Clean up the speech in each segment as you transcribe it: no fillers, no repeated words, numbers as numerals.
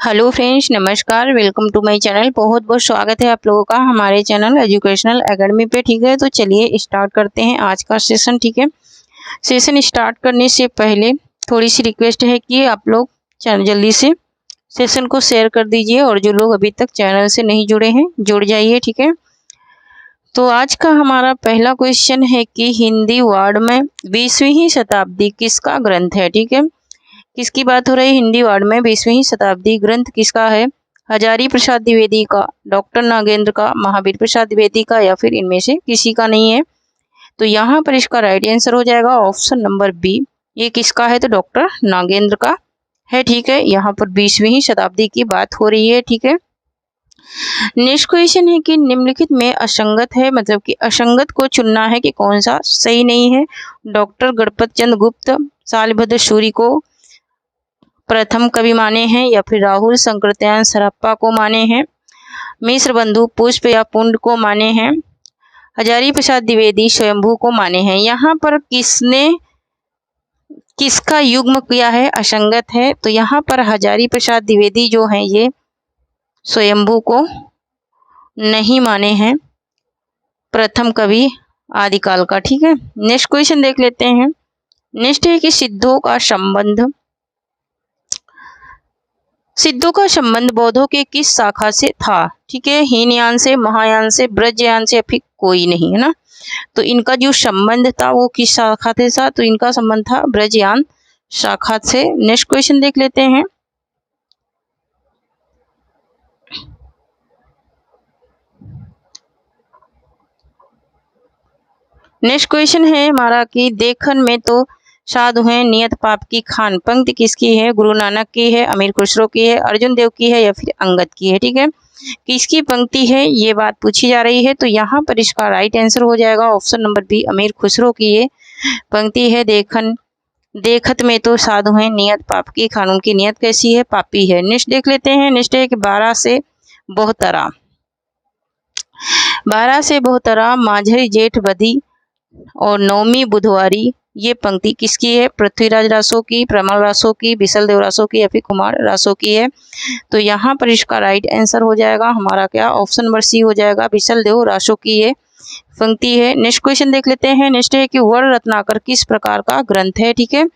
Hello friends, नमस्कार। Welcome to my channel. बहुत बहुत स्वागत है आप लोगों का हमारे चैनल एजुकेशनल एकेडमी पे। ठीक है, तो चलिए स्टार्ट करते हैं आज का सेशन। ठीक है, सेशन स्टार्ट करने से पहले थोड़ी सी रिक्वेस्ट है कि आप लोग जल्दी से सेशन को शेयर कर दीजिए और जो लोग अभी तक चैनल से नहीं जुड़े हैं जुड़ जाइए। ठीक है, तो आज का हमारा पहला क्वेश्चन है कि हिंदी वर्ड में 20वीं शताब्दी किसका ग्रंथ है। ठीक है, किसकी बात हो रही है? हिंदी वर्ड में 20वीं शताब्दी ग्रंथ किसका है? हजारी प्रसाद द्विवेदी का, डॉक्टर नागेंद्र का, महावीर प्रसाद द्विवेदी का, या फिर इनमें से किसी का नहीं है। तो यहाँ पर इसका राइट आंसर हो जाएगा ऑप्शन नंबर बी। ये किसका है? तो डॉक्टर नागेंद्र का है। ठीक है, यहाँ पर 20वीं शताब्दी की बात हो रही है। ठीक है, नेक्स्ट क्वेश्चन है कि निम्नलिखित में असंगत है, मतलब कि असंगत को चुनना है कि कौन सा सही नहीं है। डॉक्टर गणपत चंद्र गुप्त शालिभद्र सूरी को प्रथम कवि माने हैं, या फिर राहुल संकृत्यान सरप्पा को माने हैं, मिश्र बंधु पुष्प या पुंड को माने हैं, हजारी प्रसाद द्विवेदी स्वयंभू को माने हैं। यहाँ पर किसने किसका युग्म किया है, असंगत है? तो यहाँ पर हजारी प्रसाद द्विवेदी जो हैं ये स्वयंभू को नहीं माने हैं, प्रथम कवि आदिकाल का। ठीक है, नेक्स्ट क्वेश्चन देख लेते हैं। नेक्स्ट है कि सिद्धों का संबंध बौद्धों के किस शाखा से था? ठीक है, हीनयान से, महायान से, ब्रजयान से, या फिर कोई नहीं, है ना। तो इनका जो संबंध था वो किस शाखा से था? तो इनका संबंध था ब्रजयान शाखा से। नेक्स्ट क्वेश्चन देख लेते हैं। नेक्स्ट क्वेश्चन है हमारा कि देखन में तो साधु हैं, नियत पाप की खान। पंक्ति किसकी है? गुरु नानक की है, अमीर खुसरो की है, अर्जुन देव की है, या फिर अंगद की है। ठीक है, किसकी पंक्ति है ये बात पूछी जा रही है। तो यहाँ पर इसका राइट आंसर हो जाएगा ऑप्शन नंबर बी, अमीर खुसरो की ये पंक्ति है। देखत में तो साधु हैं, नियत पाप की खान। उनकी नियत कैसी है? पापी है। नेक्स्ट देख लेते हैं। नेक्स्ट है कि 12 से बहुतरा माझरी जेठ बधी और नवमी बुधवारी, ये पंक्ति किसकी है? पृथ्वीराज रासो की, प्रमल रासो की, विशल देव रासो की, या फिर कुमार रासो की है। तो यहाँ पर इसका राइट आंसर हो जाएगा हमारा क्या? ऑप्शन नंबर सी हो जाएगा, विशल देव रासो की ये पंक्ति है। नेक्स्ट क्वेश्चन देख लेते हैं। नेक्स्ट है कि वर्ण रत्नाकर किस प्रकार का ग्रंथ है? ठीक है,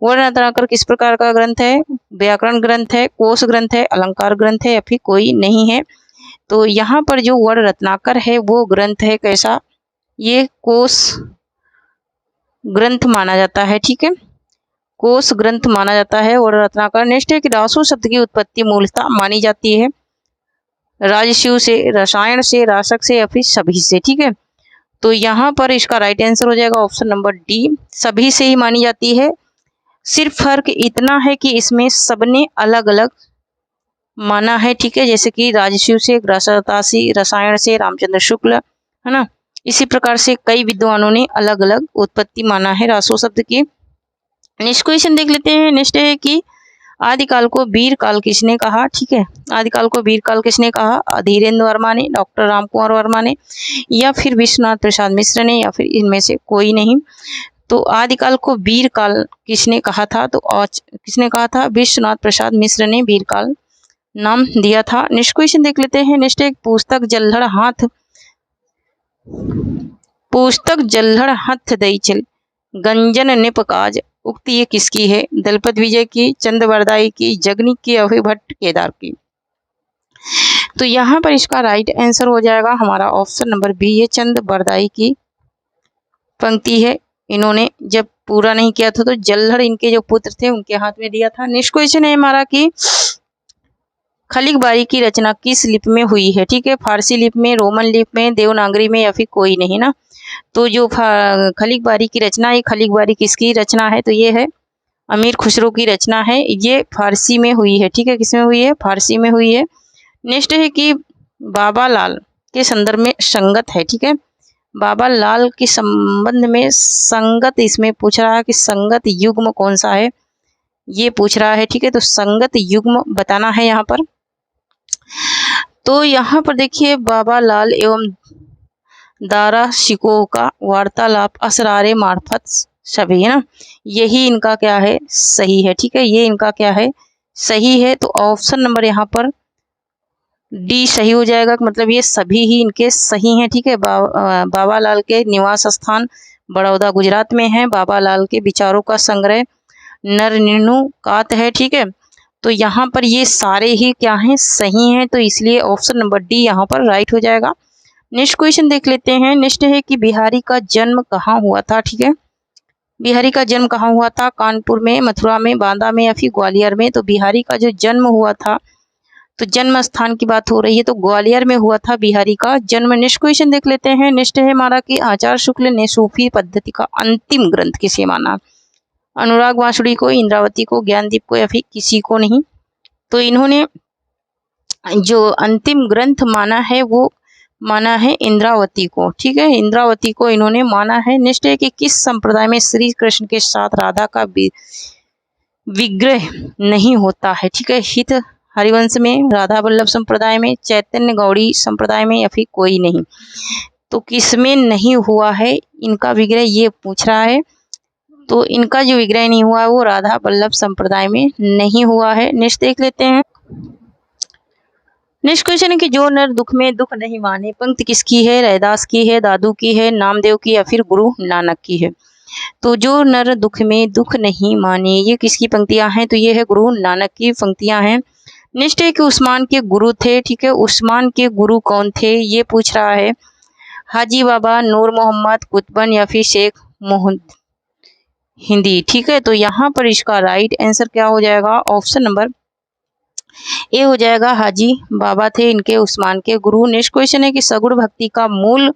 वर्ण रत्नाकर किस प्रकार का ग्रंथ है? व्याकरण ग्रंथ है, कोश ग्रंथ है, अलंकार ग्रंथ है, या फिर कोई नहीं है। तो यहाँ पर जो वर्ण रत्नाकर है वो ग्रंथ है कैसा? ये कोश ग्रंथ माना जाता है। ठीक है, कोश ग्रंथ माना जाता है वर्ण रत्नाकर। नेक्स्ट है कि रासो शब्द की उत्पत्ति मूलतः मानी जाती है राजशिव से, रसायन से, रासक से, या फिर सभी से। ठीक है, तो यहाँ पर इसका राइट आंसर हो जाएगा ऑप्शन नंबर डी, सभी से ही मानी जाती है। सिर्फ फर्क इतना है कि इसमें सबने अलग अलग माना है। ठीक है, जैसे कि राजशिव से, ग्रासतासी, रसायन से रामचंद्र शुक्ल, है ना। इसी प्रकार से कई विद्वानों ने अलग अलग उत्पत्ति माना है रासो शब्द की। नेक्स्ट क्वेश्चन देख लेते हैं। नेक्स्ट है कि आदिकाल को वीर काल किसने कहा? ठीक है, आदिकाल को वीर काल किसने कहा? धीरेन्द्र वर्मा ने, डॉक्टर रामकुमार वर्मा ने, या फिर विश्वनाथ प्रसाद मिश्र ने, या फिर इनमें से कोई नहीं। तो आदिकाल को वीर काल किसने कहा था? तो किसने कहा था? विश्वनाथ प्रसाद मिश्र ने वीर काल नाम दिया था। नेक्स्ट क्वेश्चन देख लेते हैं। नेक्स्ट एक पुस्तक जल्हड़ हाथ दई चल गंजन निपकाज, उक्ति ये किसकी है? दलपत विजय की, चंद बरदाई की, जगनी की, या फिर भट्ट केदार की। तो यहाँ पर इसका राइट आंसर हो जाएगा हमारा ऑप्शन नंबर बी, ये चंद बरदाई की पंक्ति है। इन्होंने जब पूरा नहीं किया था तो जल्हड़ इनके जो पुत्र थे उनके हाथ में दिया था। नेक्स्ट क्वेश्चन है हमारा कि खलिक बारी की रचना किस लिपि में हुई है? ठीक है, फारसी लिपि में, रोमन लिपि में, देवनागरी में, या फिर कोई नहीं ना। तो जो खलिक बारी की रचना है, खलिक बारी किसकी रचना है? तो ये है अमीर खुसरो की रचना है। ये फारसी में हुई है। ठीक है, किसमें हुई है? फारसी में हुई है। नेक्स्ट है कि बाबा लाल के संदर्भ में संगत है। ठीक है, बाबा लाल के संबंध में संगत इसमें पूछ रहा है कि संगत युग्म कौन सा है, ये पूछ रहा है। ठीक है, तो संगत युग्म बताना है यहाँ पर। तो यहाँ पर देखिए बाबा लाल एवं दारा शिकोह का वार्तालाप असरारे मार्फत सभी, है ना, यही इनका क्या है? सही है। ठीक है, ये इनका क्या है? सही है, तो ऑप्शन नंबर यहाँ पर डी सही हो जाएगा। मतलब ये सभी ही इनके सही हैं, ठीक है। बाबा लाल के निवास स्थान बड़ौदा गुजरात में है। बाबा लाल के विचारों का संग्रह नरनिर्णुकात है, ठीक है। तो यहाँ पर ये सारे ही क्या हैं, सही हैं, तो इसलिए ऑप्शन नंबर डी यहाँ पर राइट हो जाएगा। नेक्स्ट क्वेश्चन देख लेते हैं। नेक्स्ट है कि बिहारी का जन्म कहाँ हुआ था, ठीक है। बिहारी का जन्म कहाँ हुआ था? कानपुर में, मथुरा में, बांदा में या फिर ग्वालियर में? तो बिहारी का जो जन्म हुआ था, तो जन्म स्थान की बात हो रही है, तो ग्वालियर में हुआ था बिहारी का जन्म। नेक्स्ट क्वेश्चन देख लेते हैं। नेक्स्ट है हमारा कि आचार्य शुक्ल ने सूफी पद्धति का अंतिम ग्रंथ किसे माना? अनुराग बांसुरी को, इंद्रावती को, ज्ञानदीप को या फिर किसी को नहीं? तो इन्होंने जो अंतिम ग्रंथ माना है वो माना है इंद्रावती को, ठीक है। इंद्रावती को इन्होंने माना है। नेक्स्ट है कि किस संप्रदाय में श्री कृष्ण के साथ राधा का विग्रह नहीं होता है, ठीक है। हित हरिवंश में, राधा वल्लभ संप्रदाय में, चैतन्य गौड़ी संप्रदाय में या फिर कोई नहीं? तो किसमें नहीं हुआ है इनका विग्रह, ये पूछ रहा है। तो इनका जो विग्रह नहीं हुआ वो राधा वल्लभ संप्रदाय में नहीं हुआ है। नेक्स्ट देख लेते हैं। नेक्स्ट क्वेश्चन है कि जो नर दुख में दुख नहीं माने, पंक्ति किसकी है? रैदास की है, दादू की है, नामदेव की या फिर गुरु नानक की है? तो जो नर दुख में दुख नहीं माने, ये किसकी पंक्तियां हैं? तो ये है गुरु नानक की पंक्तियां हैं। नेक्स्ट है कि उस्मान के गुरु थे, ठीक है। उस्मान के गुरु कौन थे, ये पूछ रहा है। हाजी बाबा, नूर मोहम्मद, कुतुबन या फिर शेख मोहम्मद हिंदी, ठीक है। तो यहाँ पर इसका राइट आंसर क्या हो जाएगा? ऑप्शन नंबर ए हो जाएगा। हाजी बाबा थे इनके उस्मान के गुरु। नेक्स्ट क्वेश्चन है कि सगुण भक्ति का मूल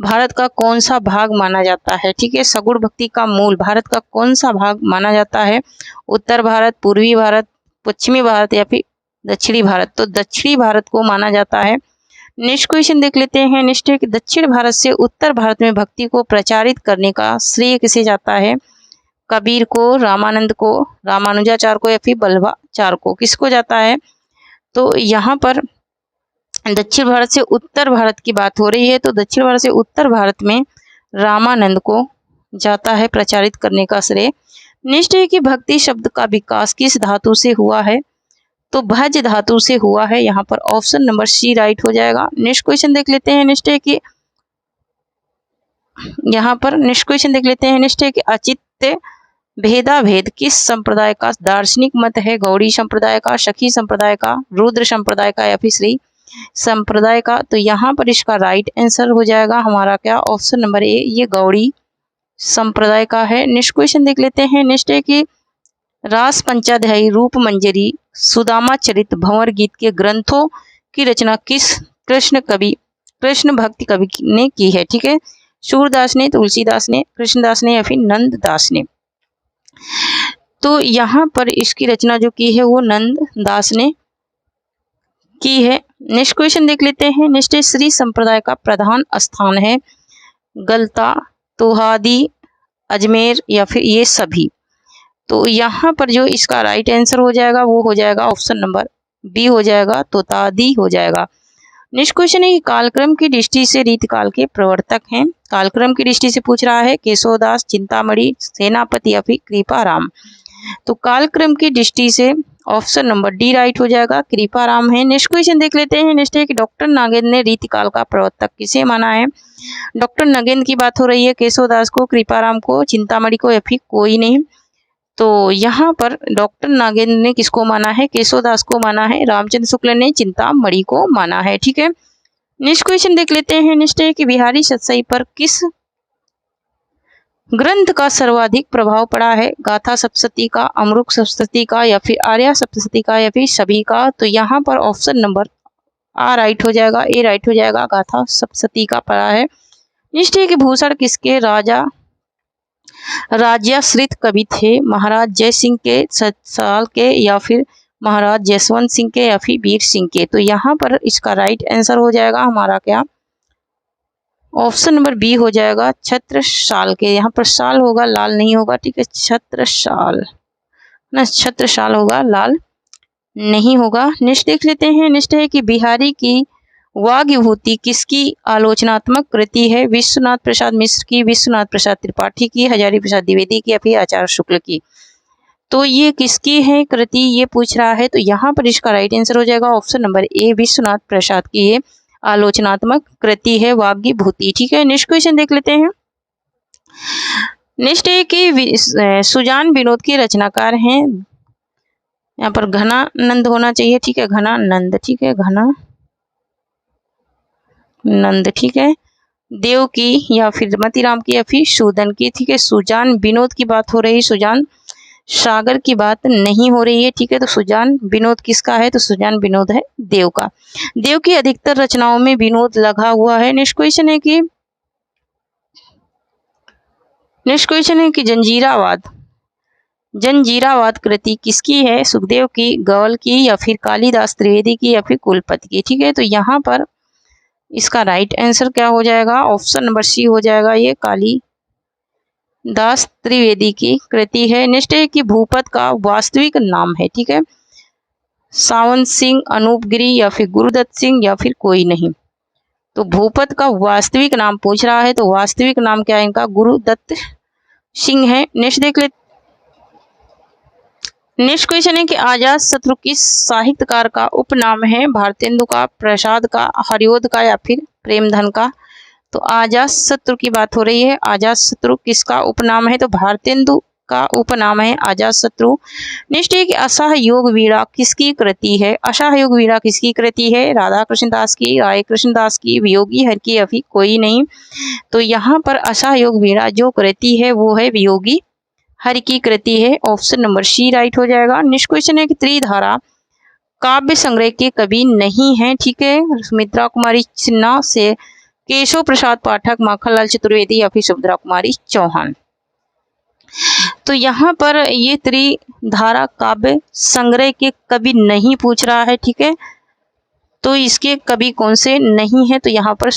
भारत का कौन सा भाग माना जाता है, ठीक है। सगुण भक्ति का मूल भारत का कौन सा भाग माना जाता है? उत्तर भारत, पूर्वी भारत, पश्चिमी भारत या फिर दक्षिणी भारत? तो दक्षिणी भारत को माना जाता है। नेक्स्ट क्वेश्चन देख लेते हैं। नेक्स्ट है कि दक्षिण भारत से उत्तर भारत में भक्ति को प्रचारित करने का श्रेय किसे जाता है? कबीर को, रामानंद को, रामानुजाचार्य को या फिर बल्लभाचार्य को? किसको जाता है? तो यहाँ पर दक्षिण भारत से उत्तर भारत की बात हो रही है, तो दक्षिण भारत से उत्तर भारत में रामानंद को जाता है प्रचारित करने का श्रेय। नेक्स्ट है कि भक्ति शब्द का विकास किस धातु से हुआ है? तो भज धातु से हुआ है। यहाँ पर ऑप्शन नंबर सी राइट हो जाएगा। नेक्स्ट क्वेश्चन देख लेते हैं। नेक्स्ट है कि यहाँ पर नेक्स्ट क्वेश्चन देख लेते हैं। नेक्स्ट है कि अचित्य भेदाभेद किस संप्रदाय का दार्शनिक मत है? गौड़ी संप्रदाय का, सखी संप्रदाय का, रुद्र संप्रदाय का या फिर श्री संप्रदाय का? तो यहाँ पर इसका राइट आंसर हो जाएगा हमारा क्या? ऑप्शन नंबर ए, ये गौड़ी संप्रदाय का है। नेक्स्ट क्वेश्चन देख लेते हैं। नेक्स्ट है कि रास पंचाध्यायी, रूप मंजरी, सुदामा चरित, भंवर गीत के ग्रंथों की रचना किस कृष्ण भक्ति कवि ने की है, ठीक है। सूरदास ने, तुलसीदास ने, कृष्णदास ने या फिर नंददास ने? तो यहाँ पर इसकी रचना जो की है वो नंददास ने की है। नेक्स्ट क्वेश्चन देख लेते हैं। नेक्स्ट श्री संप्रदाय का प्रधान स्थान है गलता, तोहादी, अजमेर या फिर ये सभी? तो यहाँ पर जो इसका राइट आंसर हो जाएगा वो हो जाएगा ऑप्शन नंबर बी हो जाएगा, तोतादी हो जाएगा। नेक्स्ट क्वेश्चन है कि कालक्रम की दृष्टि से रीतिकाल के प्रवर्तक हैं। कालक्रम की दृष्टि से पूछ रहा है केशवदास, चिंतामणि, सेनापति या फिर कृपाराम? तो कालक्रम की दृष्टि से ऑप्शन नंबर डी राइट हो जाएगा, कृपाराम है। नेक्स्ट क्वेश्चन देख लेते हैं। नेक्स्ट है कि डॉक्टर नागेंद्र ने रीतिकाल का प्रवर्तक किसे माना है? डॉक्टर नागेंद्र की बात हो रही है, केशवदास को, कृपाराम को, चिंतामणि को या फिर कोई नहीं? तो यहाँ पर डॉक्टर नागेंद्र ने किसको माना है? केशवदास को माना है। रामचंद्र शुक्ल ने चिंतामणि को माना है, ठीक है। नेक्स्ट क्वेश्चन देख लेते हैं। नेक्स्ट है कि बिहारी सतसई पर किस ग्रंथ का सर्वाधिक प्रभाव पड़ा है? गाथा सप्तशती का, अमरुक सप्तशती का या फिर आर्या सप्तशती का या फिर सभी का? तो यहाँ पर ऑप्शन नंबर आ राइट हो जाएगा, ए राइट हो जाएगा, गाथा सप्तशती का पड़ा है। नेक्स्ट है कि भूषण किसके राजाश्रित कवि थे? महाराज जय सिंह के, सतसाल के या फिर महाराज जसवंत सिंह के या फिर वीर सिंह के? तो यहाँ पर इसका राइट आंसर हो जाएगा हमारा क्या? ऑप्शन नंबर बी हो जाएगा, छत्रसाल के। यहाँ पर साल होगा, लाल नहीं होगा, ठीक है। छत्रसाल ना, छत्रसाल होगा, लाल नहीं होगा। नेक्स्ट देख लेते हैं। नेक्स्ट है कि बिहारी की वाग् विभूति किसकी आलोचनात्मक कृति है? विश्वनाथ प्रसाद मिश्र की, विश्वनाथ प्रसाद त्रिपाठी की, हजारी प्रसाद द्विवेदी की या फिर आचार्य शुक्ल की? तो ये किसकी है कृति, ये पूछ रहा है। तो यहाँ पर इसका राइट आंसर हो जाएगा ऑप्शन नंबर ए, विश्वनाथ प्रसाद की ये आलोचनात्मक कृति है वाग्गी भूति। ठीक है, नेक्स्ट क्वेश्चन देख लेते हैं। नेक्स्ट है कि सुजान विनोद के रचनाकार हैं, यहाँ पर घनानंद होना चाहिए। ठीक है, घनानंद, ठीक है, घनानंद, ठीक है, देव की या फिर मतीराम की या फिर सूदन की। ठीक है, सुजान विनोद की बात हो रही है, सुजान सागर की बात नहीं हो रही है। ठीक है, तो सुजान विनोद किसका है, तो सुजान विनोद है देव का। देव की अधिकतर रचनाओं में विनोद लगा हुआ है। नेक्स्ट क्वेश्चन है कि जंजीरावाद कृति किसकी है, सुखदेव की, गवल की या फिर कालिदास त्रिवेदी की या फिर कुलपति की। ठीक है, तो यहाँ पर इसका राइट आंसर क्या हो जाएगा, ऑप्शन नंबर सी हो जाएगा, ये कालिदास त्रिवेदी की कृति है। नेक्स्ट है कि भूपत का वास्तविक नाम है। ठीक है, सावन सिंह, अनूप गिरी या फिर गुरुदत्त सिंह या फिर कोई नहीं। तो भूपत का वास्तविक नाम पूछ रहा है, तो वास्तविक नाम क्या है इनका, गुरुदत्त सिंह है। नेक्स्ट क्वेश्चन है कि आजाद शत्रु किस साहित्यकार का उपनाम है, भारतेंदु का, प्रसाद का, हरिओद का या फिर प्रेमधन का। तो आजाद शत्रु की बात हो रही है, आजाद शत्रु किसका उपनाम है, तो भारतेंदु का उपनाम है आजाद शत्रु। नेक्स्ट है कि असहयोग वीणा किसकी कृति है, असहयोग वीणा किसकी कृति है, राधा कृष्ण दास की, राय कृष्ण दास की, वियोगी हर की या फिर कोई नहीं। तो यहाँ पर असहयोग वीणा जो कृति है वो है वियोगी हर की कृति है, ऑप्शन नंबर सी राइट हो जाएगा। नेक्स्ट क्वेश्चन है कि त्रिधारा काव्य संग्रह के कवि नहीं है। ठीक है, सुमित्रा कुमारी सिन्हा से केशव प्रसाद पाठक, माखनलाल चतुर्वेदी या फिर सुभद्रा कुमारी चौहान। तो यहाँ पर ये त्रिधारा काव्य संग्रह के कवि नहीं पूछ रहा है। ठीक है, तो इसके कवि कौन से नहीं है, तो यहाँ पर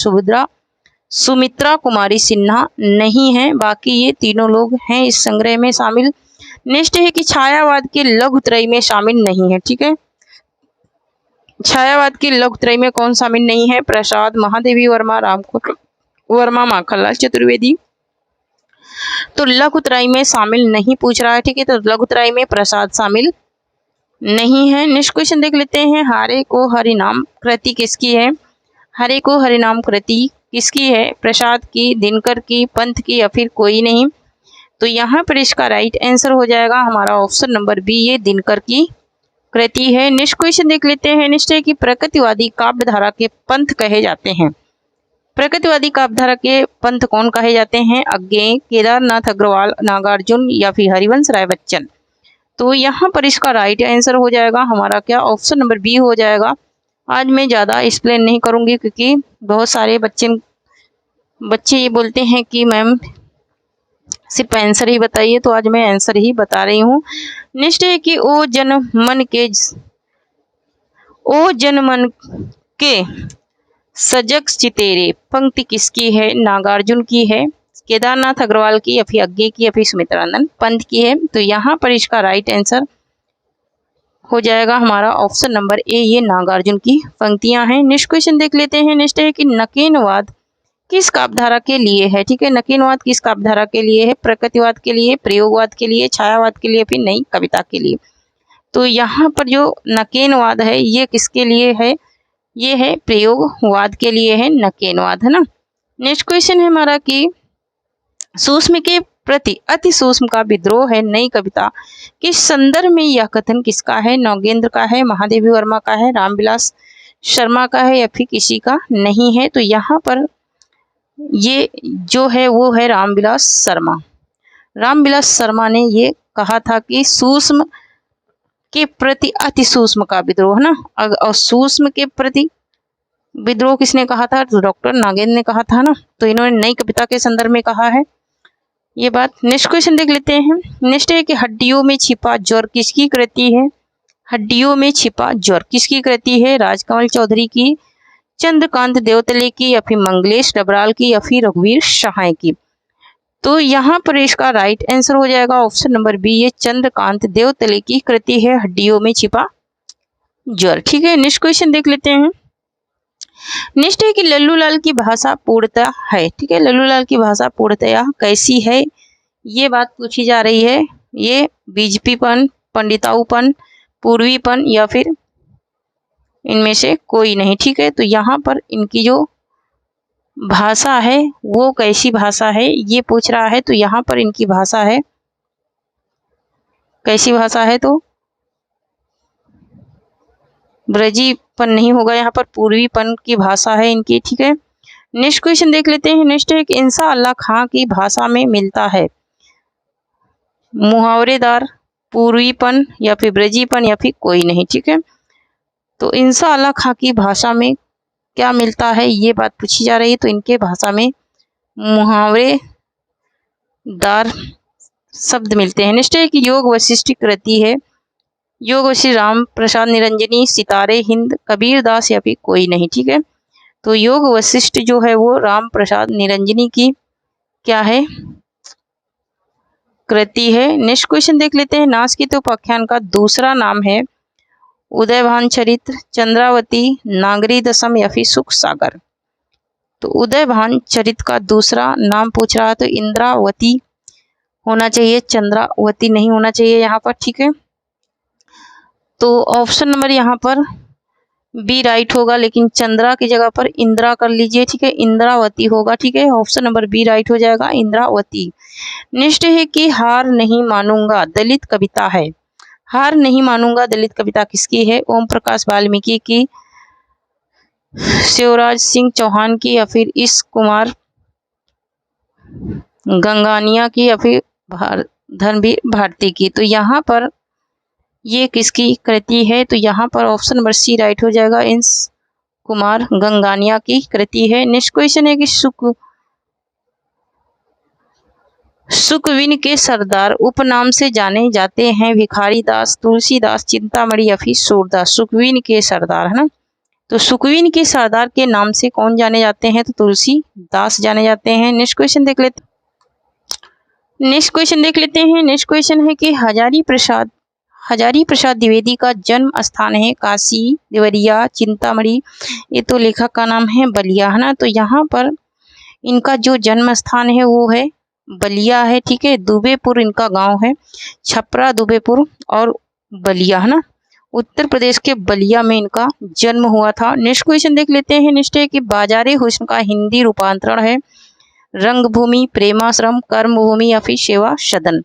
सुमित्रा कुमारी सिन्हा नहीं है, बाकी ये तीनों लोग हैं इस संग्रह में शामिल। नेक्स्ट है कि छायावाद के लघुत्रय में शामिल नहीं है। ठीक है, छायावाद के लघुत्रय में कौन शामिल नहीं है, प्रसाद, महादेवी वर्मा, रामकुमार वर्मा, माखनलाल चतुर्वेदी। तो लघुत्रय में शामिल नहीं पूछ रहा है। ठीक है, तो लघुत्रय में प्रसाद शामिल नहीं है। नेक्स्ट क्वेश्चन देख लेते हैं, हारे को हरिनाम कृति किसकी है, हरे को हरिनाम कृति किसकी है, प्रसाद की, दिनकर की, पंथ की या फिर कोई नहीं। तो यहाँ पर इसका राइट आंसर हो जाएगा हमारा ऑप्शन नंबर बी, ये दिनकर की कृति है। नेक्स्ट क्वेश्चन देख लेते हैं। नेक्स्ट है कि प्रकृतिवादी काव्यधारा के पंथ कहे जाते हैं, प्रकृतिवादी काव्यधारा के पंथ कौन कहे जाते हैं, अज्ञेय, केदारनाथ अग्रवाल, नागार्जुन या फिर हरिवंश राय बच्चन। तो यहाँ पर इसका राइट आंसर हो जाएगा हमारा क्या, ऑप्शन नंबर बी हो जाएगा। आज मैं ज़्यादा एक्सप्लेन नहीं करूँगी क्योंकि बहुत सारे बच्चे ये बोलते हैं कि मैम सिर्फ आंसर ही बताइए, तो आज मैं आंसर ही बता रही हूँ। नेक्स्ट है कि ओ जनमन के सजग चितेरे पंक्ति किसकी है, नागार्जुन की है, केदारनाथ अग्रवाल की या फिर अज्ञेय की या फिर सुमित्रानंद पंत की है। तो यहाँ पर इसका राइट आंसर हो जाएगा हमारा ऑप्शन नंबर ए, ये नागार्जुन की पंक्तियां हैं। नेक्स्ट क्वेश्चन देख लेते हैं। नेक्स्ट है कि नकेनवाद किस काव्यधारा के लिए है। ठीक है, नकेनवाद किस काव्यधारा के लिए है, प्रकृतिवाद के लिए, प्रयोगवाद के लिए, छायावाद के लिए, फिर नई कविता के लिए। तो यहाँ पर जो नकेनवाद है ये किसके लिए है, ये है प्रयोगवाद के लिए है नकेनवाद, है ना। नेक्स्ट क्वेश्चन है हमारा कि सूक्ष्म के प्रति अति सूक्ष्म का विद्रोह है नई कविता किस संदर्भ में, यह कथन किसका है, नौगेंद्र का है, महादेवी वर्मा का है, रामविलास शर्मा का है या फिर किसी का नहीं है। तो यहाँ पर ये जो है वो है रामविलास शर्मा। रामविलास शर्मा ने ये कहा था कि सूक्ष्म के प्रति अति सूक्ष्म का विद्रोह, है ना। और सूक्ष्म के प्रति विद्रोह किसने कहा था, तो डॉक्टर नागेंद्र ने कहा था ना। तो इन्होंने नई कविता के संदर्भ में कहा है ये बात। नेक्स्ट क्वेश्चन देख लेते हैं। नेक्स्ट है कि हड्डियों में छिपा ज्वर किसकी कृति है, हड्डियों में छिपा ज्वर किसकी कृति है, राजकमल चौधरी की, चंद्रकांत देवतले की या फिर मंगलेश डबराल की या फिर रघुवीर सहाय की। तो यहाँ पर इसका राइट आंसर हो जाएगा ऑप्शन नंबर बी, ये चंद्रकांत देवतले की कृति है हड्डियों में छिपा ज्वर। ठीक है, नेक्स्ट क्वेश्चन देख लेते हैं। नेक्स्ट है कि लल्लूलाल की भाषा पूर्णतः है। ठीक है, लल्लूलाल की भाषा पूर्णतः कैसी है, ये बात पूछी जा रही है। ये बीजपीपन, पंडिताऊपन, पूर्वीपन या फिर इनमें से कोई नहीं। ठीक है, तो यहाँ पर इनकी जो भाषा है वो कैसी भाषा है ये पूछ रहा है। तो यहाँ पर इनकी भाषा है कैसी भाषा है, तो ब्रजीपन नहीं होगा, यहाँ पर पूर्वीपन की भाषा है इनकी। ठीक है, नेक्स्ट क्वेश्चन देख लेते हैं। नेक्स्ट है कि इंसा अल्लाह खां की भाषा में मिलता है मुहावरेदार, पूर्वीपन या फिर ब्रजीपन या फिर कोई नहीं। ठीक है, तो इंसा अल्लाह खां की भाषा में क्या मिलता है ये बात पूछी जा रही है। तो इनके भाषा में मुहावरेदार शब्द मिलते हैं। नेक्स्ट है कि योग वशिष्ठ कृति है योग वशिष्ठ राम प्रसाद निरंजनी, सितारे हिंद, कबीर दास या फिर कोई नहीं। ठीक है, तो योग वशिष्ठ जो है वो राम प्रसाद निरंजनी की क्या है, कृति है। नेक्स्ट क्वेश्चन देख लेते हैं। नासकित उपाख्यान का दूसरा नाम है उदयभान चरित्र, चंद्रावती, नागरी दशम या फिर सुख सागर। तो उदयभान चरित्र का दूसरा नाम पूछ रहा है, तो इंद्रावती होना चाहिए, चंद्रावती नहीं होना चाहिए यहाँ पर। ठीक है, तो ऑप्शन नंबर यहाँ पर बी राइट होगा, लेकिन चंद्रा की जगह पर इंदिरा कर लीजिए। ठीक है, इंद्रावती होगा। ठीक है, ऑप्शन नंबर बी राइट हो जाएगा, इंद्रावती। नेक्स्ट है कि हार नहीं मानूंगा दलित कविता है। हार नहीं मानूंगा दलित कविता किसकी है? ओम प्रकाश वाल्मीकि की, शिवराज सिंह चौहान की या फिर इस कुमार गंगानिया की या फिर धर्मवीर भारती की। तो यहाँ पर ये किसकी कृति है? तो यहाँ पर ऑप्शन नंबर सी राइट हो जाएगा, इंस कुमार गंगानिया की कृति है। नेक्स्ट क्वेश्चन है कि सुकविन के सरदार उपनाम से जाने जाते हैं भिखारी दास, तुलसीदास, चिंतामणि या फिर सूरदास। सुकविन के सरदार है ना, तो सुकविन के सरदार के नाम से कौन जाने जाते हैं? तो तुलसीदास जाने जाते हैं। नेक्स्ट क्वेश्चन देख लेते हैं। नेक्स्ट क्वेश्चन है कि हजारी प्रसाद द्विवेदी का जन्म स्थान है काशी, देवरिया, चिंतामणि, ये तो लेखक का नाम है बलिया है ना। तो यहाँ पर इनका जो जन्म स्थान है वो है बलिया है। ठीक है, दुबेपुर इनका गांव है, छपरा, दुबेपुर और बलिया है ना, उत्तर प्रदेश के बलिया में इनका जन्म हुआ था। नेक्स्ट क्वेश्चन देख लेते हैं। नेक्स्ट है कि बाजारे हुस्न का हिंदी रूपांतरण है रंगभूमि, प्रेमाश्रम, कर्मभूमि या फिर सेवा सदन।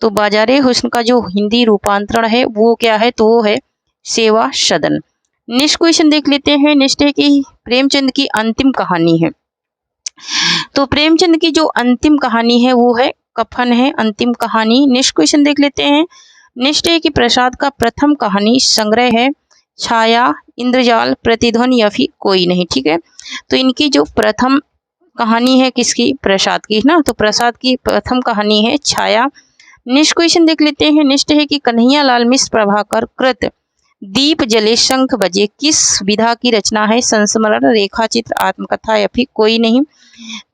तो बाजारे हुस्न का जो हिंदी रूपांतरण है वो क्या है? तो वो है सेवा सदन। नेक्स्ट क्वेश्चन देख लेते हैं। नेक्स्ट है कि प्रेमचंद की अंतिम कहानी है। तो प्रेमचंद की जो अंतिम कहानी है वो है कफन है, अंतिम कहानी। नेक्स्ट क्वेश्चन देख लेते हैं। नेक्स्ट है कि प्रसाद का प्रथम कहानी संग्रह है छाया, इंद्रजाल, प्रतिध्वनि या फिर कोई नहीं। ठीक है, तो इनकी जो प्रथम कहानी है किसकी? प्रसाद की ना, तो प्रसाद की प्रथम कहानी है छाया। नेक्स्ट क्वेश्चन देख लेते हैं। नेक्स्ट है कि कन्हैया लाल मिश्र प्रभाकर कृत दीप जले शंख बजे किस विधा की रचना है? संस्मरण, रेखाचित्र, आत्मकथा या फिर कोई नहीं।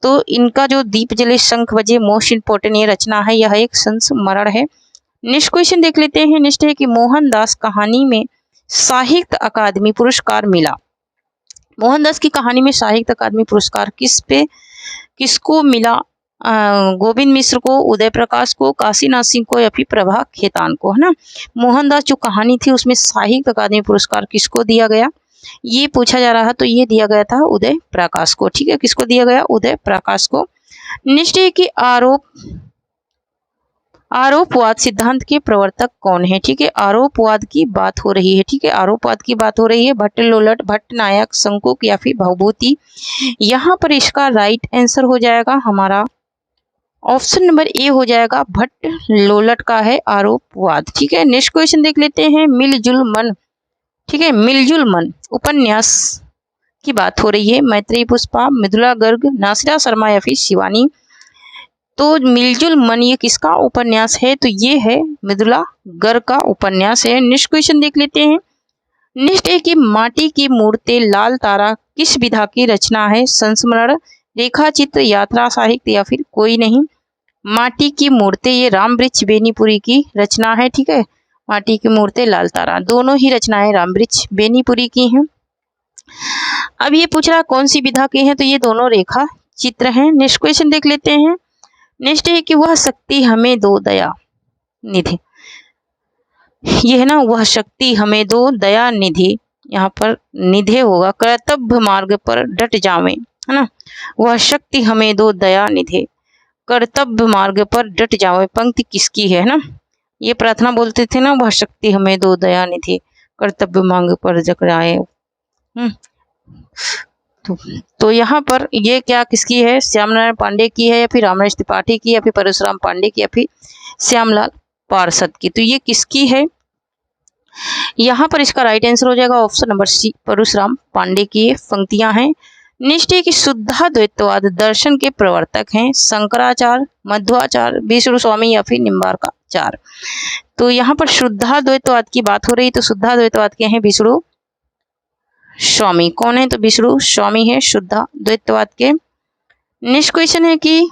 तो इनका जो दीप जले शंख बजे मोस्ट इंपोर्टेंट ये रचना है, यह एक संस्मरण है। नेक्स्ट क्वेश्चन देख लेते हैं। नेक्स्ट है कि मोहनदास कहानी में साहित्य अकादमी पुरस्कार मिला। मोहनदास की कहानी में साहित्य अकादमी पुरस्कार किसको मिला? गोविंद मिश्र को, उदय प्रकाश को, काशीनाथ सिंह को या फिर प्रभा खेतान को, है ना। मोहनदास जो कहानी थी उसमें साहित्य अकादमी पुरस्कार किसको दिया गया ये पूछा जा रहा है। तो ये दिया गया था उदय प्रकाश को। ठीक है, किसको दिया गया? उदय प्रकाश को। नेक्स्ट है कि आरोपवाद सिद्धांत के प्रवर्तक कौन है? ठीक है, आरोपवाद की बात हो रही है। ठीक है, आरोपवाद की बात हो रही है। भट्ट लोलट, भट्ट नायक, शंकुक या फिर भवभूति। यहाँ पर इसका राइट आंसर हो जाएगा हमारा ऑप्शन नंबर ए हो जाएगा, भट्ट लोलट का है आरोपवाद। ठीक है, नेक्स्ट क्वेश्चन देख लेते हैं। मिलजुल मन, ठीक है, मिलजुल मन उपन्यास की बात हो रही है मैत्रेयी पुष्पा, मृदुला गर्ग, नासिरा शर्मा या फिर शिवानी। तो मिलजुल मन ये किसका उपन्यास है? तो ये है मृदुला गर्ग का उपन्यास है। नेक्स्ट क्वेश्चन देख लेते हैं। नेक्स्ट है कि माटी की मूर्ति लाल तारा किस विधा की रचना है? संस्मरण, रेखा चित्र, यात्रा साहित्य या फिर कोई नहीं। माटी की मूर्ति ये रामवृक्ष बेनीपुरी की रचना है। ठीक है, माटी की मूर्ति लाल तारा, दोनों ही रचनाएं रामवृक्ष बेनीपुरी की हैं। अब ये पूछ रहा कौन सी विधा की है? तो ये दोनों रेखा चित्र हैं। नेक्स्ट क्वेश्चन देख लेते हैं। नेक्स्ट है कि वह शक्ति हमें दो दया, निधि, ये है ना, वह शक्ति हमें दो दया निधि, यहाँ पर निधे होगा, कर्तव्य मार्ग पर डट जावे, है ना, वह शक्ति हमें दो दया निधे, कर्तव्य मार्ग पर डट जावे, पंक्ति किसकी है ना, ये प्रार्थना बोलते थे ना, वह शक्ति हमें दो दया निधि, कर्तव्य मार्ग पर डट जाए। तो यहाँ पर ये क्या किसकी है, श्यामनारायण पांडे की है, या फिर रामनरेश त्रिपाठी की, या फिर परशुराम पांडे की, या फिर श्यामलाल पार्षद की, तो ये किसकी है, यहाँ पर इसका राइट आंसर हो जाएगा option number C, Parshuram Pandey की पंक्तियां हैं। निश्चय की शुद्धाद्वैतवाद दर्शन के प्रवर्तक हैं शंकराचार्य, मध्वाचार्य, विष्णु स्वामी, या फिर निम्बार्काचार्य। तो यहाँ पर शुद्धाद्वैतवाद की बात हो रही, तो शुद्धाद्वैतवाद के हैं विष्णु स्वामी। कौन है, तो विष्णु स्वामी है शुद्धाद्वैतवाद के। नेक्स्ट क्वेश्चन है कि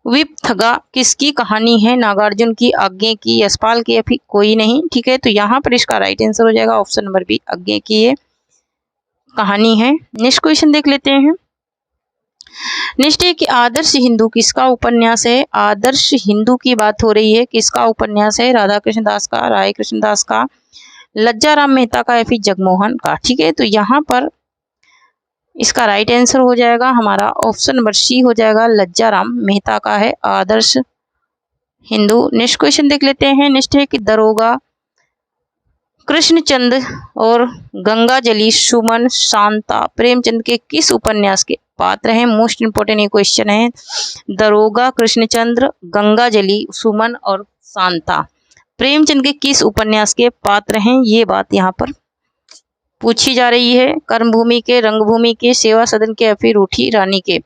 विपथगा किसकी कहानी है, नागार्जुन की, आज्ञे की, यशपाल की, या फिर कोई नहीं। ठीक है, तो यहाँ पर इसका राइट आंसर हो जाएगा ऑप्शन नंबर बी, आज्ञे की ये कहानी है। नेक्स्ट क्वेश्चन देख लेते हैं। नेक्स्ट है कि आदर्श हिंदू किसका उपन्यास है, आदर्श हिंदू की बात हो रही है, किसका उपन्यास है, राधा कृष्ण दास का, राय कृष्ण दास का, लज्जाराम मेहता का, या फिर जगमोहन का। ठीक है, तो यहाँ पर इसका राइट आंसर हो जाएगा हमारा ऑप्शन नंबर सी हो जाएगा, लज्जाराम मेहता का है आदर्श हिंदू। नेक्स्ट क्वेश्चन देख लेते हैं। नेक्स्ट है कि दरोगा कृष्णचंद्र और गंगाजली, सुमन, शांता प्रेमचंद के किस उपन्यास के पात्र हैं। मोस्ट इंपोर्टेंट ये क्वेश्चन है। दरोगा कृष्णचंद्र, गंगाजली, सुमन और शांता प्रेमचंद के किस उपन्यास के पात्र हैं, ये बात यहाँ पर पूछी जा रही है। कर्मभूमि के, रंगभूमि के, सेवा सदन के, या फिर रूठी रानी के।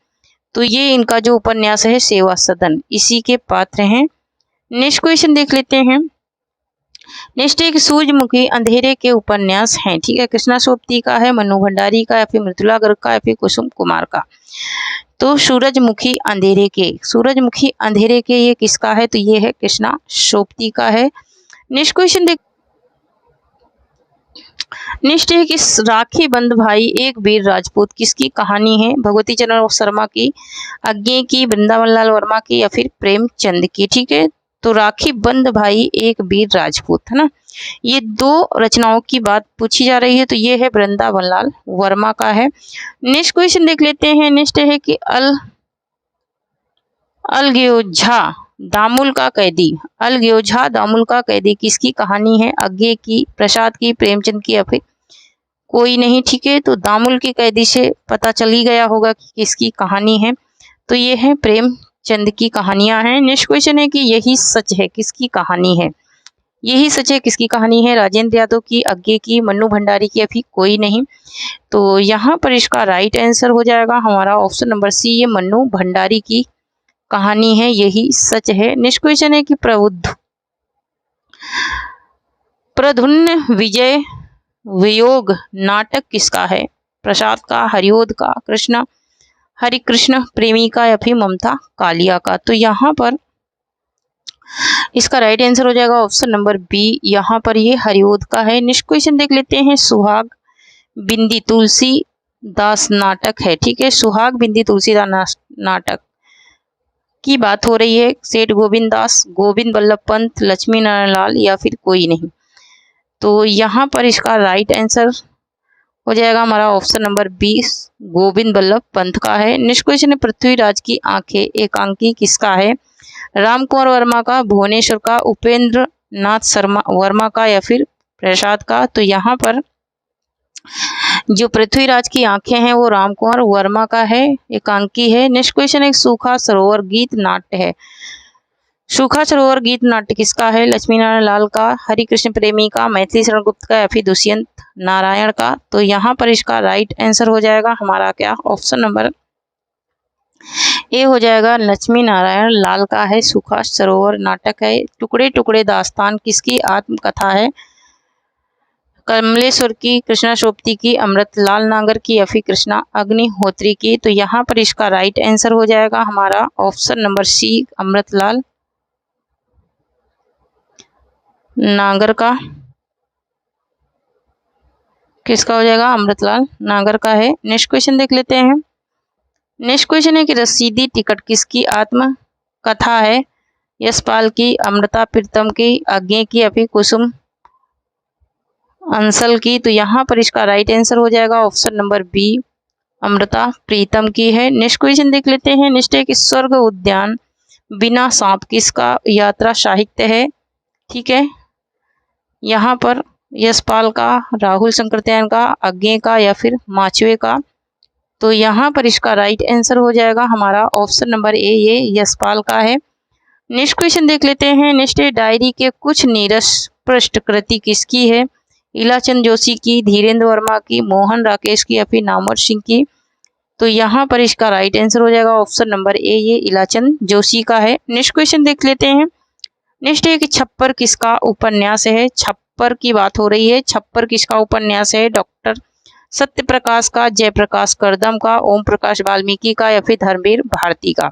तो ये इनका जो उपन्यास है सेवा सदन, इसी के पात्र हैं। नेक्स्ट क्वेश्चन देख लेते हैं। नेक्स्ट एक सूरजमुखी अंधेरे के उपन्यास हैं। ठीक है, कृष्णा सोबती का है, मनु भंडारी का, या फिर मृदुला गर्ग का, या फिर कुसुम कुमार का। तो सूरजमुखी अंधेरे के, सूरजमुखी अंधेरे के ये किसका है, तो ये है कृष्णा सोबती का है। नेक्स्ट क्वेश्चन देख। नेक्स्ट है कि राखी बंद भाई एक वीर राजपूत किसकी कहानी है, भगवती चरण शर्मा की, आज्ञे की, वृंदावन लाल वर्मा की, या फिर प्रेमचंद की। ठीक है, तो राखी बंद भाई एक वीर राजपूत, है ना, ये दो रचनाओं की बात पूछी जा रही है, तो ये है वृंदावन लाल वर्मा का है। नेक्स्ट क्वेश्चन देख लेते हैं। नेक्स्ट है कि अलग्योझा दामुल का कैदी, अलग्योझा दामुल का कैदी किसकी कहानी है, आज्ञे की, प्रसाद की, प्रेमचंद की, या फिर कोई नहीं। ठीक है, तो दामुल की कैदी से पता चल ही गया होगा कि किसकी कहानी है, तो ये है प्रेमचंद की कहानियां हैं। नेक्स्ट क्वेश्चन है कि यही सच है किसकी कहानी है, यही सच है किसकी कहानी है, राजेंद्र यादव की, आज्ञे की, मन्नू भंडारी की, या फिर कोई नहीं। तो यहाँ पर इसका राइट आंसर हो जाएगा हमारा ऑप्शन नंबर सी, ये मन्नू भंडारी की कहानी है, यही सच है। नेक्स्ट क्वेश्चन है कि प्रधुन्न विजय वियोग नाटक किसका है, प्रसाद का, हरिओद का, कृष्ण हरिकृष्ण प्रेमी का, या फिर ममता कालिया का। तो यहाँ पर इसका राइट आंसर हो जाएगा ऑप्शन नंबर बी, यहाँ पर ये हरिओद का है। नेक्स्ट क्वेश्चन देख लेते हैं। सुहाग बिंदी तुलसी दास नाटक है। ठीक है, सुहाग बिंदी तुलसीदास नाटक की बात हो रही है, सेठ गोविंद दास, गोविंद बल्लभ पंत, लक्ष्मी नारायण लाल, या फिर कोई नहीं। तो यहाँ पर इसका राइट आंसर हो जाएगा हमारा ऑप्शन नंबर 20, गोविंद बल्लभ पंत का है। नेक्स्ट क्वेश्चन है पृथ्वीराज की आंखें एकांकी किसका है, राम कुमार वर्मा का, भुवनेश्वर का, उपेंद्र नाथ शर्मा वर्मा का, या फिर प्रसाद का। तो यहाँ पर जो पृथ्वीराज की आंखें हैं वो राम कुमार वर्मा का है, एकांकी है। नेक्स्ट क्वेश्चन है सूखा सरोवर गीत नाट्य है, सूखा सरोवर गीत नाट्य किसका है, लक्ष्मी नारायण लाल का, हरिकृष्ण प्रेमी का, मैथिली शरण गुप्त का, या फिर दुष्यंत नारायण का। तो यहाँ पर इसका राइट आंसर हो जाएगा हमारा क्या, ऑप्शन नंबर ए हो जाएगा, लक्ष्मी नारायण लाल का है, सूखा सरोवर नाटक है। टुकड़े टुकड़े दास्तान किसकी आत्मकथा है, कमलेश्वर की, कृष्णा सोबती की, अमृतलाल नागर की, या फिर कृष्णा अग्निहोत्री की। तो यहाँ पर इसका राइट आंसर हो जाएगा हमारा ऑप्शन नंबर सी, अमृतलाल नागर का, किसका हो जाएगा, अमृतलाल नागर का है। नेक्स्ट क्वेश्चन देख लेते हैं। नेक्स्ट क्वेश्चन है कि रसीदी टिकट किसकी आत्मकथा है, यशपाल की, अमृता प्रीतम की, आज्ञे की या फिर कुसुम अंसल की। तो यहाँ पर इसका राइट आंसर हो जाएगा option number B, Amrita Pritam की है। नेक्स्ट क्वेश्चन देख लेते हैं। नेक्स्ट है कि स्वर्ग उद्यान बिना सांप किसका यात्रा साहित्य है? ठीक है, यहाँ पर यशपाल का, राहुल शंकरत्यायन का, आज्ञे का या फिर माचवे का। तो यहाँ पर इसका राइट आंसर हो जाएगा हमारा ऑप्शन नंबर ए, ये यशपाल का है। नेक्स्ट क्वेश्चन देख लेते हैं। नेक्स्ट है डायरी के कुछ नीरस पृष्ठ कृति किसकी है? इलाचंद जोशी की, धीरेन्द्र वर्मा की, मोहन राकेश की या फिर नामवर सिंह की। तो यहाँ पर इसका राइट आंसर हो जाएगा ऑप्शन नंबर ए, ये इलाचंद जोशी का है। नेक्स्ट क्वेश्चन देख लेते हैं। नेक्स्ट है कि छप्पर किसका उपन्यास है? छप्पर की बात हो रही है। छप्पर किसका उपन्यास है? डॉक्टर सत्य प्रकाश का, जयप्रकाश करदम का, ओम प्रकाश वाल्मीकि का या फिर धर्मवीर भारती का।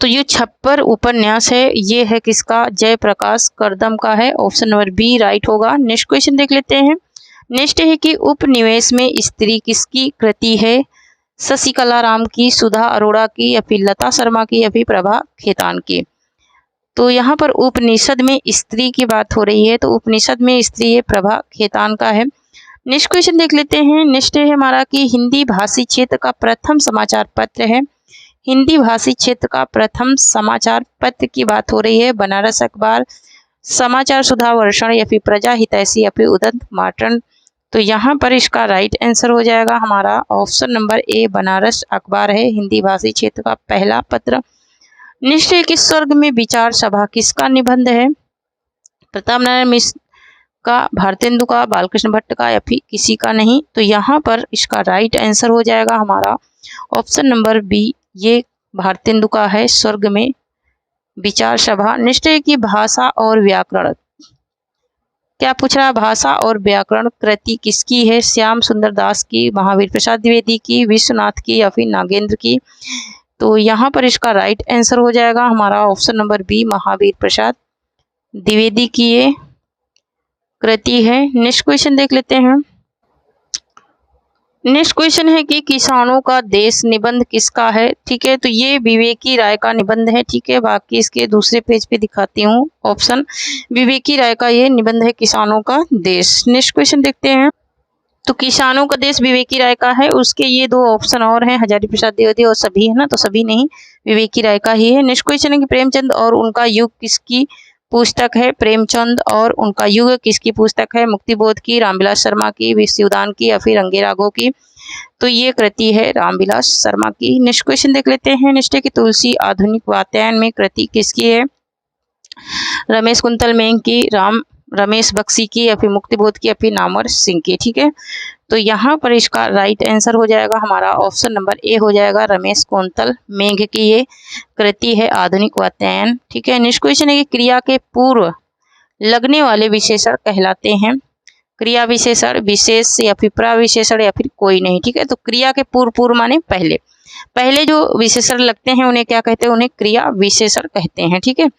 तो ये छप्पर उपन्यास है, ये है किसका? जयप्रकाश करदम का है। ऑप्शन नंबर बी राइट होगा। नेक्स्ट क्वेश्चन देख लेते हैं। नेक्स्ट है कि उपनिवेश में स्त्री किसकी कृति है? शशिकला राम की, सुधा अरोड़ा की या फिर लता शर्मा की या फिर प्रभा खेतान की। तो यहाँ पर उपनिषद में स्त्री की बात हो रही है, तो उपनिषद में स्त्री है प्रभा खेतान का है। नेक्स्ट क्वेश्चन देख लेते हैं। नेक्स्ट है हमारा कि हिंदी भाषी क्षेत्र का प्रथम समाचार पत्र है। हिंदी भाषी क्षेत्र का प्रथम समाचार पत्र की बात हो रही है। बनारस अखबार, समाचार सुधा वर्षण या फिर प्रजा हितैषी या फिर उदंत मार्टन। तो यहाँ पर इसका राइट आंसर हो जाएगा हमारा ऑप्शन नंबर ए, बनारस अखबार है हिंदी भाषी क्षेत्र का पहला पत्र। नेक्स्ट है कि स्वर्ग में विचार सभा किसका निबंध है? प्रताप नारायण मिश्र का, भारतेंदु का, बालकृष्ण भट्ट का या फिर किसी का नहीं। तो यहाँ पर इसका राइट आंसर हो जाएगा हमारा ऑप्शन नंबर बी, ये भारतेंदु का है, स्वर्ग में विचार सभा। नेक्स्ट है कि भाषा और व्याकरण, क्या पूछ रहा है? भाषा और व्याकरण कृति किसकी है? श्याम सुंदर दास की, महावीर प्रसाद द्विवेदी की, विश्वनाथ की या फिर नागेंद्र की। तो यहाँ पर इसका राइट आंसर हो जाएगा हमारा option number B, Mahavir Prasad Dwivedi की ये कृति है। नेक्स्ट क्वेश्चन देख लेते हैं। नेक्स्ट क्वेश्चन है कि किसानों का देश निबंध किसका है? ठीक है, तो ये विवेकी राय का निबंध है। ठीक है, बाकी इसके दूसरे पेज पे दिखाती हूँ ऑप्शन। विवेकी राय का ये निबंध है, किसानों का देश। नेक्स्ट क्वेश्चन देखते हैं। तो किसानों का देश विवेकी राय का है, उसके ये दो ऑप्शन और हैं, हजारी प्रसाद द्विवेदी और सभी, है ना? तो सभी नहीं, विवेकी राय का ही है। नेक्स्ट क्वेश्चन है कि प्रेमचंद और उनका युग किसकी पुस्तक है? प्रेमचंद और उनका युग किसकी पुस्तक है? मुक्तिबोध की, रामविलास शर्मा की, विश्वदान की या फिर रंगे राघव की। तो ये कृति है रामविलास शर्मा की। नेक्स्ट क्वेश्चन देख लेते हैं। नेक्स्ट है कि तुलसी आधुनिक वातायन में कृति किसकी है? रमेश कुंतल मेंग की, रमेश बख्शी की या फिर मुक्तिबोध की या फिर नामवर सिंह की। ठीक है, तो यहाँ पर इसका राइट आंसर हो जाएगा हमारा ऑप्शन नंबर ए हो जाएगा, रमेश कुंतल मेंघ की ये कृति है आधुनिक वातायन। ठीक है, नेक्स्ट क्वेश्चन है कि क्रिया के पूर्व लगने वाले विशेषण कहलाते हैं। क्रिया विशेषण, विशेष या फिर प्रविशेषण या फिर कोई नहीं। ठीक है, तो क्रिया के पूर्व माने पहले, पहले जो विशेषण लगते हैं उन्हें क्या कहते हैं? उन्हें क्रिया विशेषण कहते हैं। ठीक है,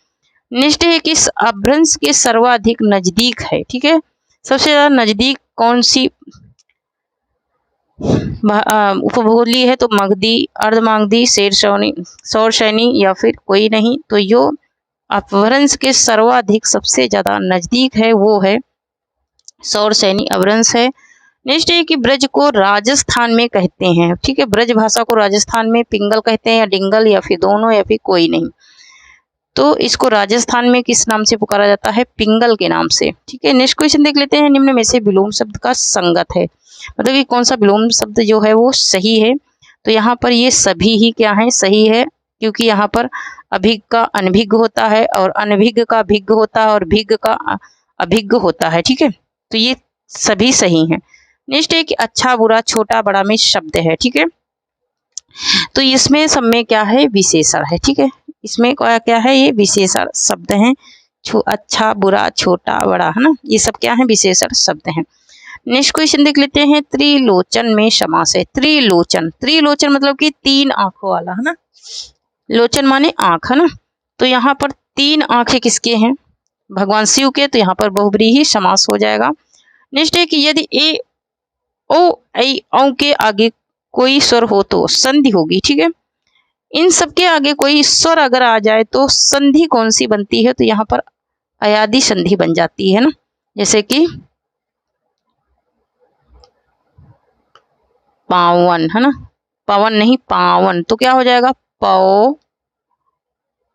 नेक्स्ट है किस अपभ्रंश के सर्वाधिक नजदीक है? ठीक है, सबसे ज्यादा नजदीक कौन सी उपभूगोली है? तो मगधी, अर्धमागधी, शौरसैनी या फिर कोई नहीं। तो जो अपभ्रंश के सर्वाधिक सबसे ज्यादा नजदीक है वो है शौरसैनी अपभ्रंश है। नेक्स्ट है कि ब्रज को राजस्थान में कहते हैं। ठीक है, ब्रज भाषा को राजस्थान में पिंगल कहते हैं या डिंगल या फिर दोनों या फिर कोई नहीं। तो इसको राजस्थान में किस नाम से पुकारा जाता है? पिंगल के नाम से। ठीक है, नेक्स्ट क्वेश्चन देख लेते हैं। निम्न में से विलोम शब्द का संगत है, मतलब कि कौन सा विलोम शब्द जो है वो सही है? तो यहाँ पर ये सभी ही क्या है? सही है, क्योंकि यहाँ पर अभिज्ञ का अनभिज्ञ होता है और अनभिज्ञ का भिज्ञ होता है और भिज्ञ का अभिज्ञ होता है। ठीक है, तो ये सभी सही हैं। नेक्स्ट है कि अच्छा बुरा छोटा बड़ा में शब्द है। ठीक है, तो इसमें सब में क्या है? विशेषण है। ठीक है, इसमें क्या है? ये विशेषण शब्द हैं। अच्छा बुरा छोटा बड़ा, है ना, ये सब क्या है? विशेषण शब्द हैं। नेक्स्ट क्वेश्चन देख लेते हैं। त्रिलोचन में समास है। त्रिलोचन, त्रिलोचन मतलब कि तीन आंखों वाला, है ना, लोचन माने आंख, है ना। तो यहाँ पर तीन आंखें किसके हैं? भगवान शिव के। तो यहाँ पर बहुब्रीहि समास हो जाएगा। नेक्स्ट है कि यदि ए ओ ऐ औ के आगे कोई स्वर हो तो संधि होगी। ठीक है, इन सब के आगे कोई स्वर अगर आ जाए तो संधि कौन सी बनती है, तो यहाँ पर अयादि संधि बन जाती है ना। जैसे कि पावन है ना, पवन नहीं पावन, तो क्या हो जाएगा पौ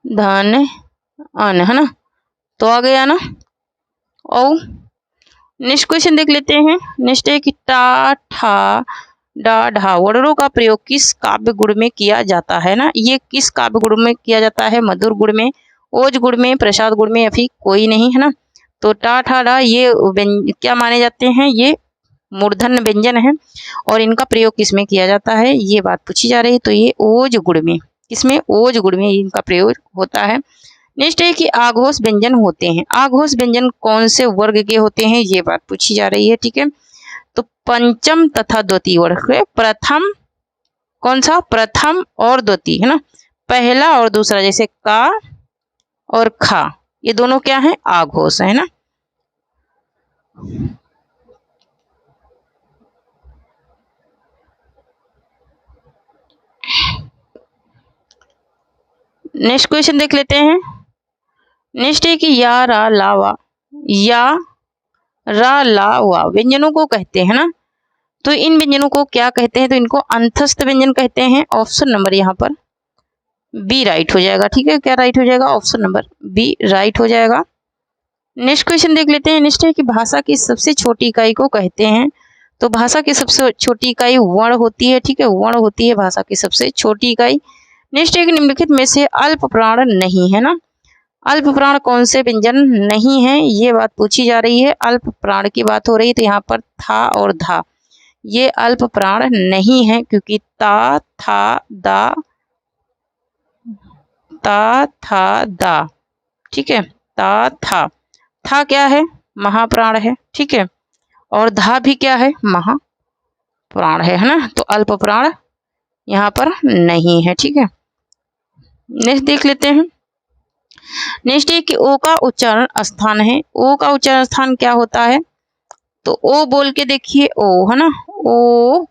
धन अन है ना, तो आ गया ना। और नेक्स्ट क्वेश्चन देख लेते हैं। नेक्स्ट है कि टा ठा डा ढा वर्णों का प्रयोग किस काव्य गुण में किया जाता है ना। ये किस काव्य गुण में किया जाता है, मधुर गुण में, ओज गुण में, प्रसाद गुण में, या फिर कोई नहीं है ना। तो टा ठा डा ये क्या माने जाते हैं, ये मूर्धन्य व्यंजन है और इनका प्रयोग किसमें किया जाता है, ये बात पूछी जा रही है। तो ये ओज गुण में, किसमें ओज गुण में इनका प्रयोग होता है। नेक्स्ट है कि आघोष व्यंजन होते हैं, आघोष व्यंजन कौन से वर्ग के होते हैं, ये बात पूछी जा रही है। ठीक है, तो पंचम तथा द्वितीय वर्ग, प्रथम कौन सा, प्रथम और द्वितीय है ना, पहला और दूसरा, जैसे का और खा, ये दोनों क्या है, आघोष है ना। नेक्स्ट क्वेश्चन देख लेते हैं। नेक्स्ट है कि या रा लावा, या रा ला वा व्यंजनों को कहते हैं ना। तो इन व्यंजनों को क्या कहते हैं, तो इनको अंतस्थ व्यंजन कहते हैं। ऑप्शन नंबर यहाँ पर बी राइट हो जाएगा। ठीक है, क्या राइट हो जाएगा, ऑप्शन नंबर बी राइट हो जाएगा। नेक्स्ट क्वेश्चन देख लेते हैं। नेक्स्ट है कि भाषा की सबसे छोटी इकाई को कहते हैं। तो भाषा की सबसे छोटी इकाई वर्ण होती है। ठीक है, वर्ण होती है भाषा की सबसे छोटी इकाई। नेक्स्ट है कि निम्नलिखित में से अल्प प्राण नहीं है ना। अल्प प्राण कौन से व्यंजन नहीं है, ये बात पूछी जा रही है। अल्प प्राण की बात हो रही है, तो यहाँ पर था और धा ये अल्प प्राण नहीं है, क्योंकि ता था दा, ता था दा, ठीक है, ता था क्या है, महाप्राण है। ठीक है, और धा भी क्या है, महाप्राण है ना। तो अल्प प्राण यहाँ पर नहीं है। ठीक है, नेक्स्ट देख लेते हैं। नेक्स्ट है कि ओ का उच्चारण स्थान है। ओ का उच्चारण स्थान क्या होता है, तो ओ बोल के देखिए, ओ है ना, ओ,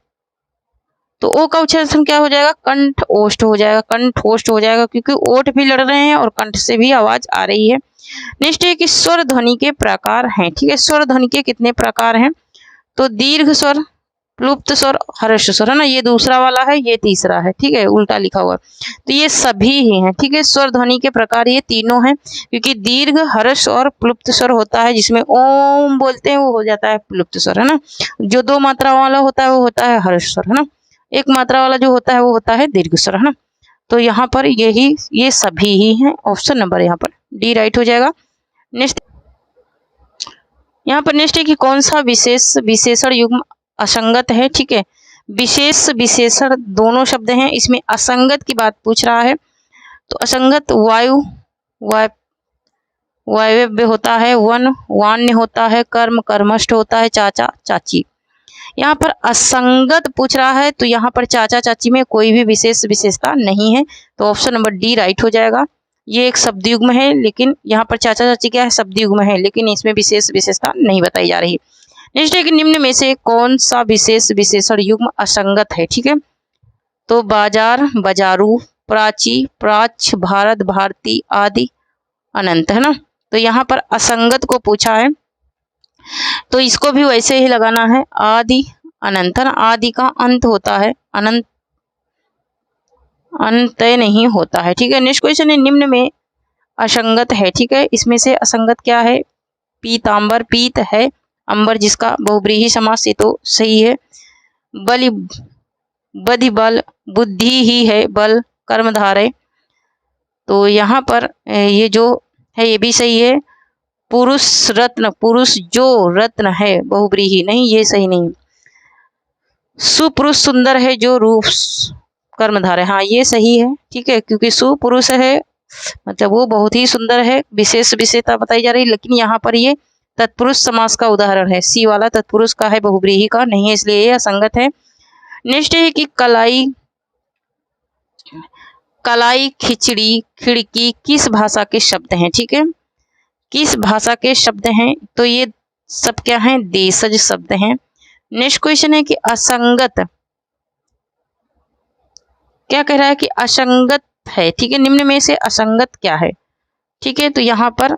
तो ओ का उच्चारण स्थान क्या हो जाएगा, कंठ ओष्ठ हो जाएगा, कंठ ओष्ठ हो जाएगा, क्योंकि ओठ भी लड़ रहे हैं और कंठ से भी आवाज आ रही है। नेक्स्ट है कि स्वर ध्वनि के प्रकार हैं। ठीक है, स्वर ध्वनि के कितने प्रकार हैं, तो दीर्घ स्वर, प्लुप्त स्वर, हर्ष स्वर है ना, ये दूसरा वाला है, ये तीसरा है। ठीक है, उल्टा लिखा हुआ, तो ये सभी ही हैं। ठीक है, स्वर ध्वनि के प्रकार ये तीनों हैं, क्योंकि दीर्घ, हर्ष और प्लुप्त स्वर होता है, जिसमें ओम बोलते हैं वो हो जाता है प्लुप्त स्वर है ना। जो दो मात्रा वाला होता है वो होता है हर्ष स्वर है ना। एक मात्रा वाला जो होता है वो होता है दीर्घ स्वर है ना। तो यहाँ पर यही ये सभी ही हैं। ऑप्शन नंबर यहाँ पर डी राइट हो जाएगा। नेक्स्ट यहाँ पर नेक्स्ट है कि कौन सा विशेष विशेषण युग्म असंगत है। ठीक है, विशेष विशेषण दोनों शब्द हैं, इसमें असंगत की बात पूछ रहा है। तो असंगत वायु वायव्य होता है, वन वान्य होता है, कर्म कर्मष्ठ होता है, चाचा चाची। यहाँ पर असंगत पूछ रहा है, तो यहाँ पर चाचा चाची में कोई भी विशेष विशेषता नहीं है, तो ऑप्शन नंबर डी राइट हो जाएगा। ये एक शब्द युग्म है, लेकिन यहाँ पर चाचा चाची क्या है, शब्द युग्म है, लेकिन इसमें विशेष विशेषता नहीं बताई जा रही। नेक्स्ट है कि निम्न में से कौन सा विशेष विशेषण युग्म असंगत है। ठीक है, तो बाजार बाजारू, प्राची प्राच्य, भारत भारती, आदि अनंत है ना। तो यहाँ पर असंगत को पूछा है, तो इसको भी वैसे ही लगाना है, आदि अनंत है ना। आदि का अंत होता है, अनंत अंत नहीं होता है। ठीक है, नेक्स्ट क्वेश्चन है, निम्न में असंगत है। ठीक है, इसमें से असंगत क्या है, पीतांबर, पीत है, अंबर जिसका बहुब्रीहि समास, ये तो सही है। बलि बधि बल, बुद्धि ही है बल, कर्मधारय, तो यहाँ पर ये जो है ये भी सही है। पुरुष रत्न, पुरुष जो रत्न है, बहुब्रीहि नहीं, ये सही नहीं। सुपुरुष सुंदर है जो रूप कर्मधारय, हाँ ये सही है। ठीक है, क्योंकि सुपुरुष है मतलब वो बहुत ही सुंदर है, विशेष विशेषता बताई जा रही है, लेकिन यहाँ पर ये तत्पुरुष समास का उदाहरण है, सी वाला तत्पुरुष का है, बहुब्रीहि का नहीं है, इसलिए ये असंगत है। नेक्स्ट है कि कलाई कलाई, खिचड़ी, खिड़की किस भाषा के शब्द हैं। ठीक है, किस भाषा के शब्द हैं, तो ये सब क्या हैं, देशज शब्द हैं। नेक्स्ट क्वेश्चन है कि असंगत क्या कह रहा है कि असंगत है, ठीक है, निम्न में से असंगत क्या है, ठीक है। तो यहाँ पर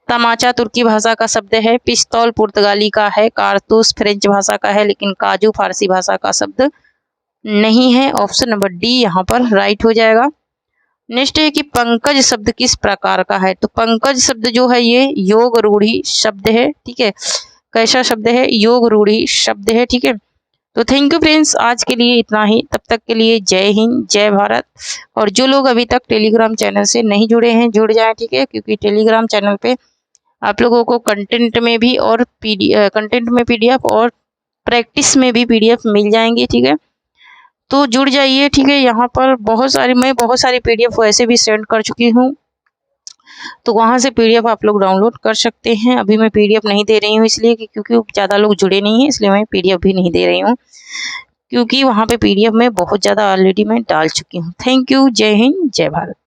तमाचा तुर्की भाषा का शब्द है, पिस्तौल पुर्तगाली का है, कारतूस फ्रेंच भाषा का है, लेकिन काजू फारसी भाषा का शब्द नहीं है। ऑप्शन नंबर डी यहाँ पर राइट हो जाएगा। नेक्स्ट है कि पंकज शब्द किस प्रकार का है। तो पंकज शब्द जो है ये योग रूढ़ी शब्द है, ठीक है। कैसा शब्द है, योग रूढ़ी शब्द है, ठीक है। तो थैंक यू फ्रेंड्स, आज के लिए इतना ही। तब तक के लिए जय हिंद, जय भारत। और जो लोग अभी तक टेलीग्राम चैनल से नहीं जुड़े हैं जुड़ जाएं, ठीक है, क्योंकि टेलीग्राम चैनल पे आप लोगों को कंटेंट में भी और कंटेंट में पीडीएफ और प्रैक्टिस में भी पीडीएफ मिल जाएंगे, ठीक है। तो जुड़ जाइए, ठीक है। यहाँ पर मैं बहुत सारी पीडीएफ वैसे भी सेंड कर चुकी हूँ, तो वहाँ से पीडीएफ आप लोग डाउनलोड कर सकते हैं। अभी मैं पीडीएफ नहीं दे रही हूँ इसलिए कि क्योंकि ज़्यादा लोग जुड़े नहीं हैं, इसलिए मैं पीडीएफ भी नहीं दे रही हूँ, क्योंकि वहाँ पे पीडीएफ में बहुत ज़्यादा ऑलरेडी मैं डाल चुकी हूँ। थैंक यू, जय हिंद, जय भारत।